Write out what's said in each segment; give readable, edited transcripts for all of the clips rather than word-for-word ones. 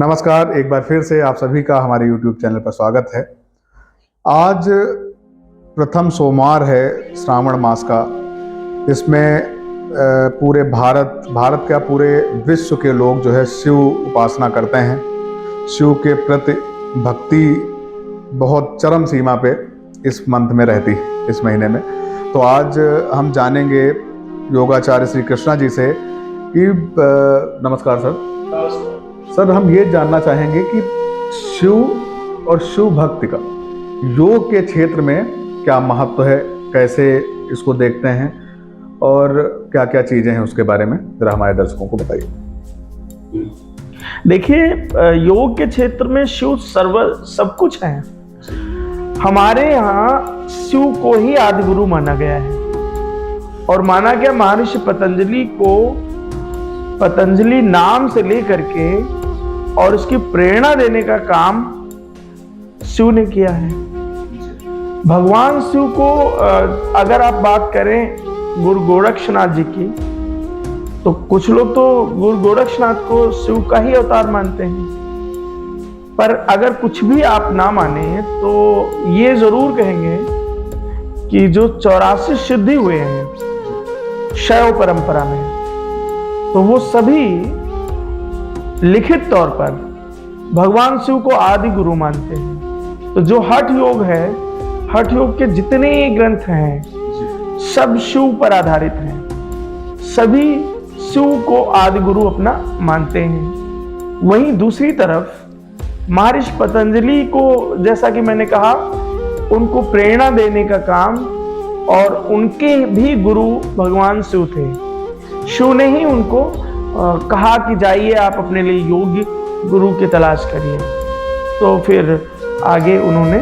नमस्कार, एक बार फिर से आप सभी का हमारे YouTube चैनल पर स्वागत है। आज प्रथम सोमवार है श्रावण मास का। इसमें पूरे भारत का पूरे विश्व के लोग जो है शिव उपासना करते हैं। शिव के प्रति भक्ति बहुत चरम सीमा पे इस मंथ में रहती है, इस महीने में। तो आज हम जानेंगे योगाचार्य श्री कृष्णा जी से कि नमस्कार सर, हम ये जानना चाहेंगे कि शिव और शिव भक्ति का योग के क्षेत्र में क्या महत्व है, कैसे इसको देखते हैं और क्या क्या चीजें हैं उसके बारे में जरा हमारे दर्शकों को बताइए। देखिए, योग के क्षेत्र में शिव सब कुछ है। हमारे यहाँ शिव को ही आदि गुरु माना गया है और माना गया महर्षि पतंजलि को, पतंजलि नाम से लेकर के और उसकी प्रेरणा देने का काम शिव ने किया है। भगवान शिव को अगर आप बात करें गुरु गोरक्षनाथ जी की, तो कुछ लोग तो गुरु गोरक्षनाथ को शिव का ही अवतार मानते हैं, पर अगर कुछ भी आप ना माने तो ये जरूर कहेंगे कि जो 84 सिद्धि हुए हैं शैव परंपरा में, तो वो सभी लिखित तौर पर भगवान शिव को आदि गुरु मानते हैं। तो जो हठ योग है, हठ योग के जितने ग्रंथ हैं सब शिव पर आधारित हैं, सभी शिव को आदि गुरु अपना मानते हैं। वहीं दूसरी तरफ महर्षि पतंजलि को, जैसा कि मैंने कहा, उनको प्रेरणा देने का काम, और उनके भी गुरु भगवान शिव थे। शिव ने ही उनको कहा कि जाइए आप अपने लिए योग्य गुरु की तलाश करिए। तो फिर आगे उन्होंने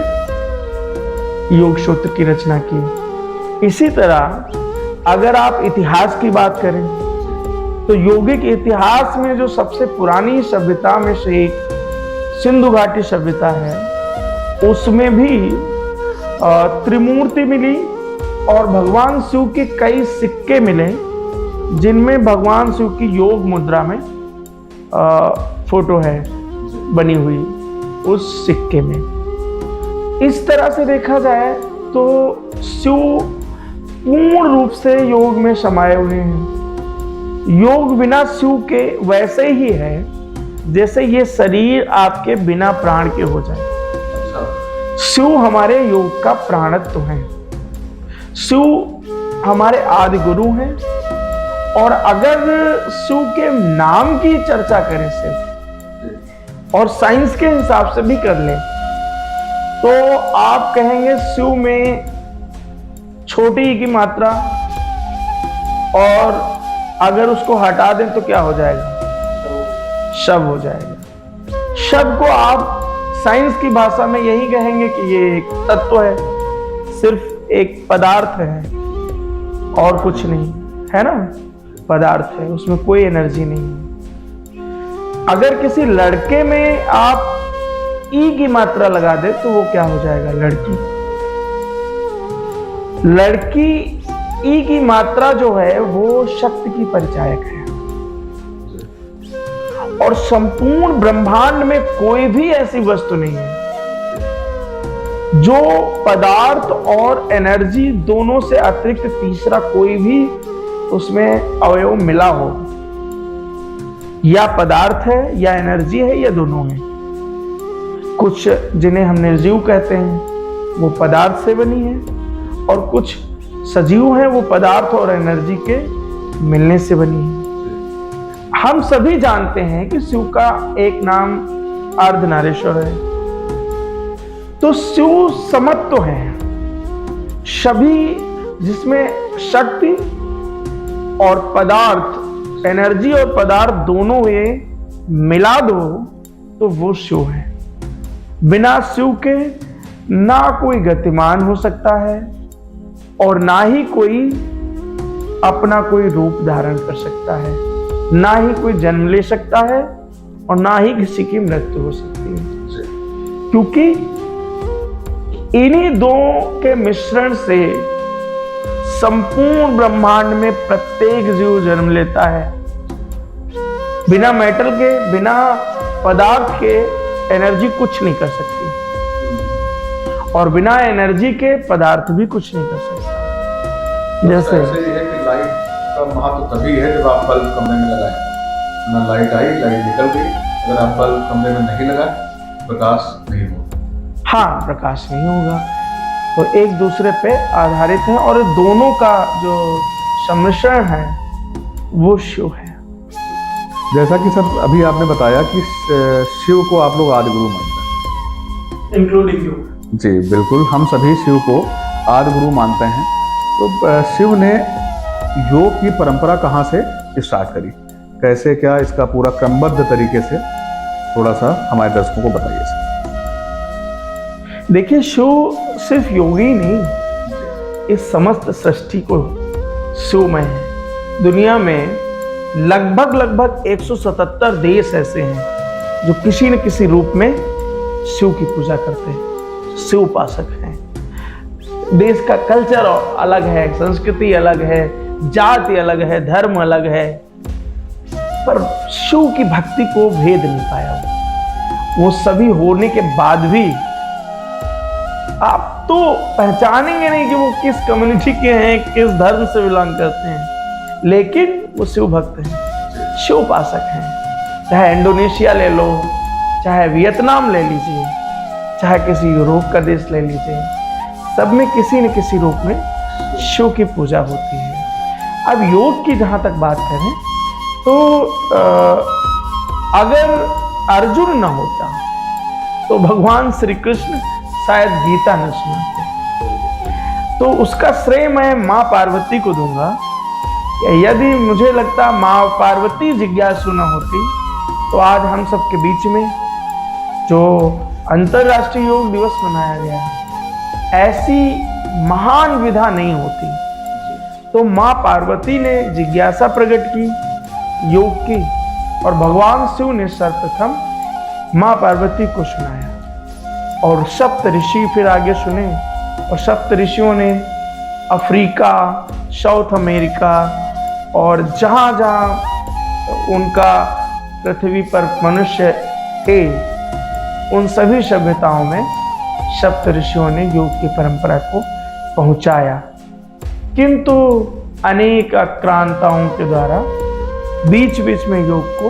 योग सूत्र की रचना की। इसी तरह अगर आप इतिहास की बात करें तो योगिक इतिहास में जो सबसे पुरानी सभ्यता में से एक सिंधु घाटी सभ्यता है, उसमें भी त्रिमूर्ति मिली और भगवान शिव के कई सिक्के मिले जिनमें भगवान शिव की योग मुद्रा में फोटो है बनी हुई उस सिक्के में। इस तरह से देखा जाए तो शिव पूर्ण रूप से योग में समाये हुए हैं। योग बिना शिव के वैसे ही है जैसे ये शरीर आपके बिना प्राण के हो जाए। शिव हमारे योग का प्राणत्व है। शिव हमारे आदि गुरु हैं। और अगर शिव के नाम की चर्चा करें सिर्फ और साइंस के हिसाब से भी कर लें तो आप कहेंगे शिव में छोटी की मात्रा, और अगर उसको हटा दें तो क्या हो जाएगा? शव हो जाएगा। शव को आप साइंस की भाषा में यही कहेंगे कि ये एक तत्व है, सिर्फ एक पदार्थ है और कुछ नहीं है ना। पदार्थ है, उसमें कोई एनर्जी नहीं है। अगर किसी लड़के में आप ई की मात्रा लगा दे तो वो क्या हो जाएगा? लड़की ई की मात्रा जो है वो शक्ति की परिचायक है। और संपूर्ण ब्रह्मांड में कोई भी ऐसी वस्तु नहीं है जो पदार्थ और एनर्जी दोनों से अतिरिक्त तीसरा कोई भी उसमें अवयव मिला हो। या पदार्थ है या एनर्जी है या दोनों है। कुछ जिन्हें हम निर्जीव कहते हैं वो पदार्थ से बनी है, और कुछ सजीव हैं वो पदार्थ और एनर्जी के मिलने से बनी है। हम सभी जानते हैं कि शिव का एक नाम अर्धनारीश्वर है। तो शिव समत्व है, सभी जिसमें शक्ति और पदार्थ, एनर्जी और पदार्थ दोनों में मिला दो तो वो शिव है। बिना शिव के ना कोई गतिमान हो सकता है और ना ही कोई अपना कोई रूप धारण कर सकता है, ना ही कोई जन्म ले सकता है और ना ही किसी की मृत्यु हो सकती है। क्योंकि इन्हीं दो के मिश्रण से संपूर्ण ब्रह्मांड में प्रत्येक जीव जन्म लेता है। बिना मेटल के, बिना पदार्थ के एनर्जी कुछ नहीं कर सकती, और बिना एनर्जी के पदार्थ भी कुछ नहीं कर सकता। जैसे ऐसे ही है कि लाइट का महत्व तभी है जब आप बल्ब कमरे में लगाएं। ना लाइट आई, लाइट निकल गई, अगर आप बल्ब कमरे में नहीं लगाए प्रकाश नहीं होगा। हाँ, प्रकाश नहीं होगा। तो एक दूसरे पे आधारित है, और दोनों का जो सम्मिश्रण है वो शिव है। जैसा कि सर अभी आपने बताया कि शिव को आप लोग आदि गुरु मानते हैं, इंक्लूडिंग यू। जी बिल्कुल, हम सभी शिव को आदि गुरु मानते हैं। तो शिव ने योग की परंपरा कहाँ से स्टार्ट करी, कैसे, क्या इसका पूरा क्रमबद्ध तरीके से थोड़ा सा हमारे दर्शकों को बताइए सर। देखिए, शिव सिर्फ योगी नहीं, इस समस्त सृष्टि को शिवमय है। दुनिया में लगभग 177 देश ऐसे हैं जो किसी न किसी रूप में शिव की पूजा करते हैं, शिव उपासक हैं। देश का कल्चर अलग है, संस्कृति अलग है, जाति अलग है, धर्म अलग है, पर शिव की भक्ति को भेद नहीं पाया। वो सभी होने के बाद भी आप तो पहचानेंगे नहीं कि वो किस कम्युनिटी के हैं, किस धर्म से बिलोंग करते हैं, लेकिन वो शिव भक्त हैं, शिव उपासक हैं। चाहे इंडोनेशिया ले लो, चाहे वियतनाम ले लीजिए, चाहे किसी यूरोप का देश ले लीजिए, सब में किसी न किसी रूप में शिव की पूजा होती है। अब योग की जहां तक बात करें तो अगर अर्जुन न होता तो भगवान श्री कृष्ण शायद गीता न सुनाते। तो उसका श्रेय मैं माँ पार्वती को दूंगा। यदि मुझे लगता माँ पार्वती जिज्ञासु न होती तो आज हम सबके बीच में जो अंतर्राष्ट्रीय योग दिवस मनाया गया है, ऐसी महान विधा नहीं होती। तो माँ पार्वती ने जिज्ञासा प्रकट की योग की, और भगवान शिव ने सर्वप्रथम माँ पार्वती को सुनाया, और सप्त ऋषि फिर आगे सुने, और सप्त ऋषियों ने अफ्रीका, साउथ अमेरिका और जहाँ जहाँ उनका पृथ्वी पर मनुष्य थे, उन सभी सभ्यताओं में सप्त ऋषियों ने योग की परंपरा को पहुंचाया। किंतु अनेक आक्रांताओं के द्वारा बीच बीच में योग को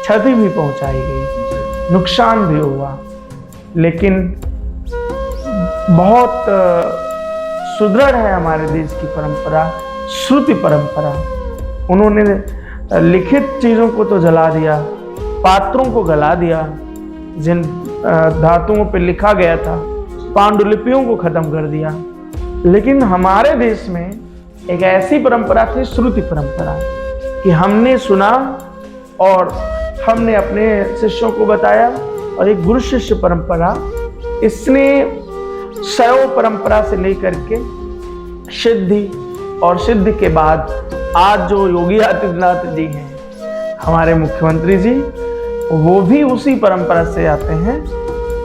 क्षति भी पहुंचाई गई, नुकसान भी हुआ। लेकिन बहुत सुदृढ़ है हमारे देश की परंपरा, श्रुति परंपरा। उन्होंने लिखित चीजों को तो जला दिया, पात्रों को गला दिया, जिन धातुओं पे लिखा गया था पांडुलिपियों को खत्म कर दिया। लेकिन हमारे देश में एक ऐसी परंपरा थी, श्रुति परंपरा, कि हमने सुना और हमने अपने शिष्यों को बताया, और एक गुरु शिष्य परंपरा, इसने शैव परंपरा से लेकर के सिद्धि, और सिद्धि के बाद आज जो योगी आदित्यनाथ जी हैं हमारे मुख्यमंत्री जी, वो भी उसी परंपरा से आते हैं।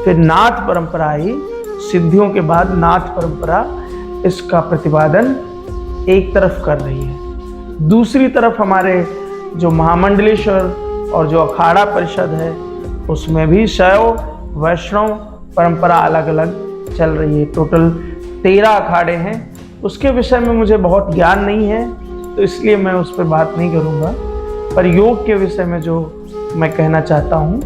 फिर नाथ परंपरा आई, सिद्धियों के बाद नाथ परंपरा इसका प्रतिपादन एक तरफ कर रही है। दूसरी तरफ हमारे जो महामंडलेश्वर और जो अखाड़ा परिषद है, उसमें भी शैव वैष्णव परंपरा अलग अलग चल रही है। टोटल 13 अखाड़े हैं। उसके विषय में मुझे बहुत ज्ञान नहीं है, तो इसलिए मैं उस पर बात नहीं करूँगा। पर योग के विषय में जो मैं कहना चाहता हूँ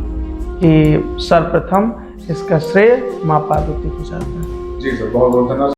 कि सर्वप्रथम इसका श्रेय माँ पार्वती को जाता है। जी सर, बहुत बहुत धन्यवाद।